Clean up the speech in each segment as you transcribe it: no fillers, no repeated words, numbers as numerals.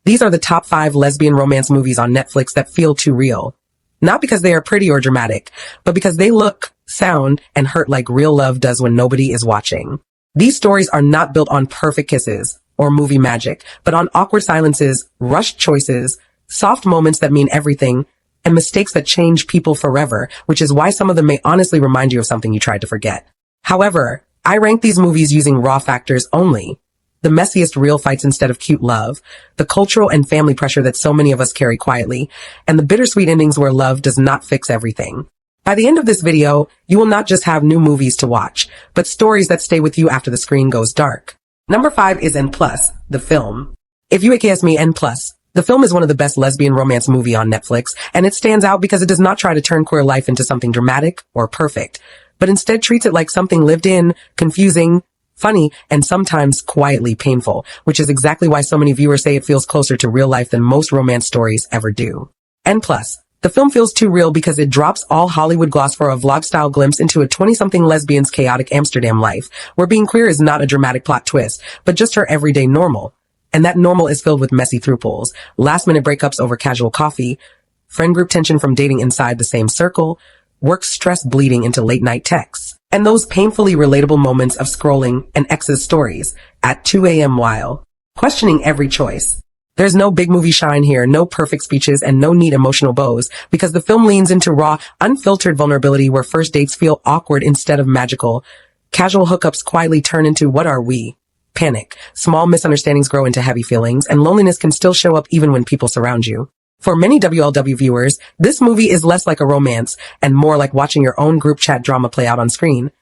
These are the top 5 lesbian romance movies on Netflix that feel too real. Not because they are pretty or dramatic, but because they look, sound, and hurt like real love does when nobody is watching. These stories are not built on perfect kisses or movie magic, but on awkward silences, rushed choices, soft moments that mean everything, and mistakes that change people forever, which is why some of them may honestly remind you of something you tried to forget. However, I rank these movies using raw factors only. The messiest real fights instead of cute love, the cultural and family pressure that so many of us carry quietly, and the bittersweet endings where love does not fix everything. By the end of this video, you will not just have new movies to watch, but stories that stay with you after the screen goes dark. Number 5 is N+, the film. If you ask me, N+, the film is one of the best lesbian romance movie on Netflix, and it stands out because it does not try to turn queer life into something dramatic or perfect, but instead treats it like something lived in, confusing, funny, and sometimes quietly painful, which is exactly why so many viewers say it feels closer to real life than most romance stories ever do. N+, the film feels too real because it drops all Hollywood gloss for a vlog-style glimpse into a 20-something lesbian's chaotic Amsterdam life, where being queer is not a dramatic plot twist, but just her everyday normal. And that normal is filled with messy throughpuls, last-minute breakups over casual coffee, friend group tension from dating inside the same circle, work stress bleeding into late-night texts, and those painfully relatable moments of scrolling an ex's stories at 2 a.m. while questioning every choice. There's no big movie shine here, no perfect speeches, and no neat emotional bows, because the film leans into raw, unfiltered vulnerability where first dates feel awkward instead of magical. Casual hookups quietly turn into what are we? Panic. Small misunderstandings grow into heavy feelings, and loneliness can still show up even when people surround you. For many WLW viewers, this movie is less like a romance and more like watching your own group chat drama play out on screen,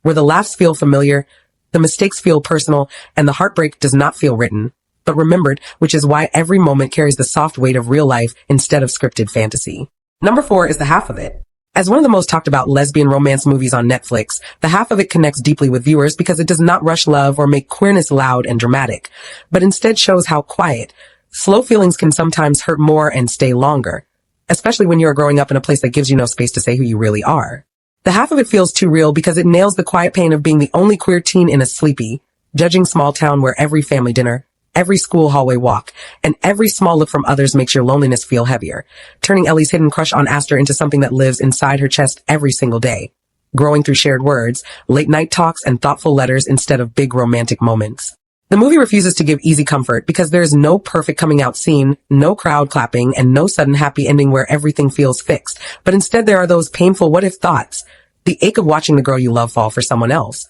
where the laughs feel familiar, the mistakes feel personal, and the heartbreak does not feel written, but remembered, which is why every moment carries the soft weight of real life instead of scripted fantasy. Number 4 is The Half of It. As one of the most talked about lesbian romance movies on Netflix, The Half of It connects deeply with viewers because it does not rush love or make queerness loud and dramatic, but instead shows how quiet, slow feelings can sometimes hurt more and stay longer, especially when you are growing up in a place that gives you no space to say who you really are. The Half of It feels too real because it nails the quiet pain of being the only queer teen in a sleepy, judging small town where every family dinner, every school hallway walk, and every small look from others makes your loneliness feel heavier, turning Ellie's hidden crush on Aster into something that lives inside her chest every single day, growing through shared words, late-night talks, and thoughtful letters instead of big romantic moments. The movie refuses to give easy comfort because there is no perfect coming out scene, no crowd clapping, and no sudden happy ending where everything feels fixed. But instead there are those painful what-if thoughts, the ache of watching the girl you love fall for someone else,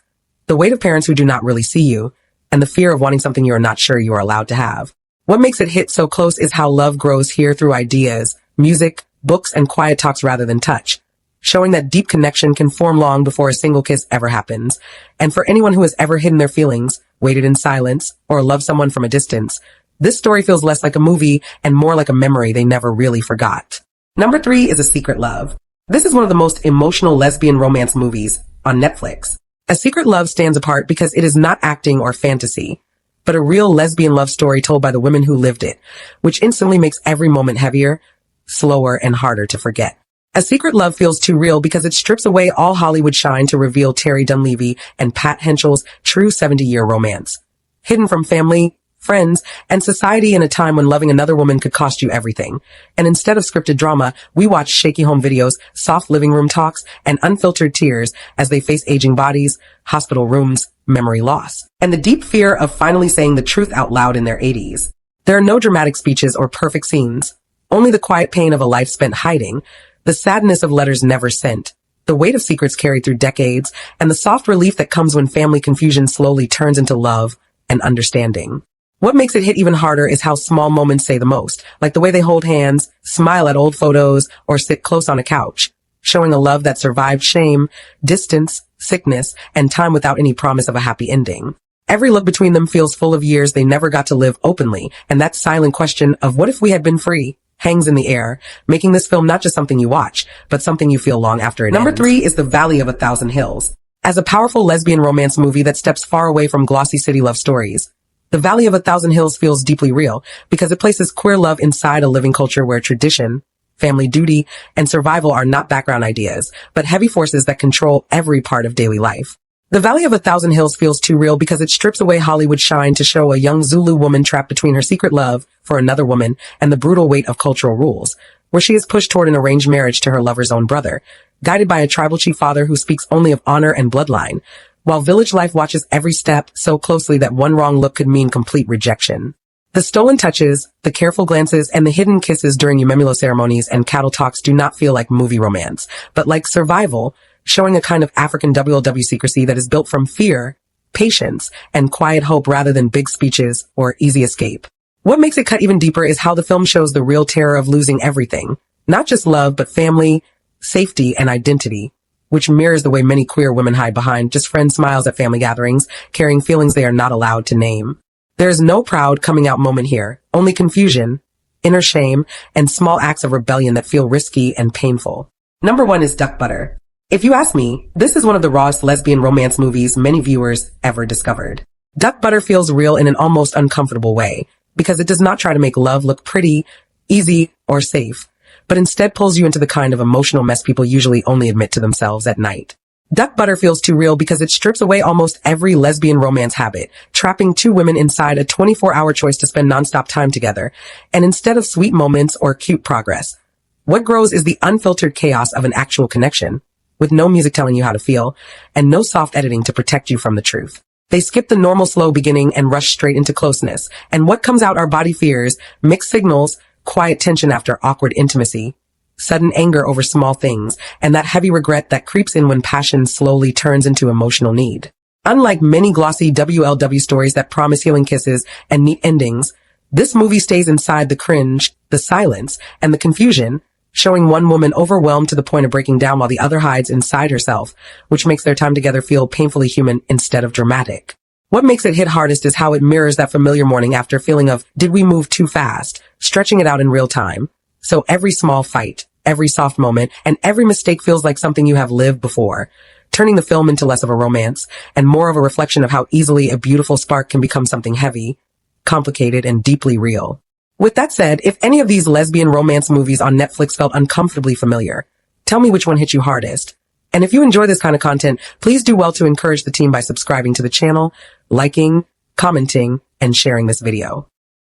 the weight of parents who do not really see you, and the fear of wanting something you are not sure you are allowed to have. What makes it hit so close is how love grows here through ideas, music, books, and quiet talks rather than touch, showing that deep connection can form long before a single kiss ever happens. And for anyone who has ever hidden their feelings, waited in silence, or loved someone from a distance, this story feels less like a movie and more like a memory they never really forgot. Number 3 is A Secret Love. This is one of the most emotional lesbian romance movies on Netflix. A Secret Love stands apart because it is not acting or fantasy, but a real lesbian love story told by the women who lived it, which instantly makes every moment heavier, slower, and harder to forget. A Secret Love feels too real because it strips away all Hollywood shine to reveal Terry Dunleavy and Pat Henschel's true 70-year romance. Hidden from family, friends, and society in a time when loving another woman could cost you everything. And instead of scripted drama, we watch shaky home videos, soft living room talks, and unfiltered tears as they face aging bodies, hospital rooms, memory loss, and the deep fear of finally saying the truth out loud in their 80s. There are no dramatic speeches or perfect scenes, only the quiet pain of a life spent hiding, the sadness of letters never sent, the weight of secrets carried through decades, and the soft relief that comes when family confusion slowly turns into love and understanding. What makes it hit even harder is how small moments say the most, like the way they hold hands, smile at old photos, or sit close on a couch, showing a love that survived shame, distance, sickness, and time without any promise of a happy ending. Every look between them feels full of years they never got to live openly, and that silent question of what if we had been free hangs in the air, making this film not just something you watch, but something you feel long after it ends. Number 3 is The Valley of a Thousand Hills. As a powerful lesbian romance movie that steps far away from glossy city love stories, The Valley of a Thousand Hills feels deeply real because it places queer love inside a living culture where tradition, family duty, and survival are not background ideas, but heavy forces that control every part of daily life. The Valley of a Thousand Hills feels too real because it strips away Hollywood shine to show a young Zulu woman trapped between her secret love for another woman and the brutal weight of cultural rules, where she is pushed toward an arranged marriage to her lover's own brother, guided by a tribal chief father who speaks only of honor and bloodline, while village life watches every step so closely that one wrong look could mean complete rejection. The stolen touches, the careful glances, and the hidden kisses during Umemulo ceremonies and cattle talks do not feel like movie romance, but like survival, showing a kind of African WLW secrecy that is built from fear, patience, and quiet hope rather than big speeches or easy escape. What makes it cut even deeper is how the film shows the real terror of losing everything, not just love, but family, safety, and identity, which mirrors the way many queer women hide behind just friend smiles at family gatherings, carrying feelings they are not allowed to name. There is no proud coming out moment here, only confusion, inner shame, and small acts of rebellion that feel risky and painful. Number 1 is Duck Butter. If you ask me, this is one of the rawest lesbian romance movies many viewers ever discovered. Duck Butter feels real in an almost uncomfortable way, because it does not try to make love look pretty, easy, or safe, but instead pulls you into the kind of emotional mess people usually only admit to themselves at night. Duck Butter feels too real because it strips away almost every lesbian romance habit, trapping two women inside a 24-hour choice to spend nonstop time together, and instead of sweet moments or cute progress, what grows is the unfiltered chaos of an actual connection, with no music telling you how to feel, and no soft editing to protect you from the truth. They skip the normal slow beginning and rush straight into closeness, and what comes out are body fears, mixed signals, quiet tension after awkward intimacy, sudden anger over small things, and that heavy regret that creeps in when passion slowly turns into emotional need. Unlike many glossy WLW stories that promise healing kisses and neat endings, this movie stays inside the cringe, the silence, and the confusion, showing one woman overwhelmed to the point of breaking down while the other hides inside herself, which makes their time together feel painfully human instead of dramatic. What makes it hit hardest is how it mirrors that familiar morning after feeling of, did we move too fast, stretching it out in real time. So every small fight, every soft moment, and every mistake feels like something you have lived before, turning the film into less of a romance and more of a reflection of how easily a beautiful spark can become something heavy, complicated, and deeply real. With that said, if any of these lesbian romance movies on Netflix felt uncomfortably familiar, tell me which one hit you hardest. And if you enjoy this kind of content, please do well to encourage the team by subscribing to the channel, liking, commenting, and sharing this video.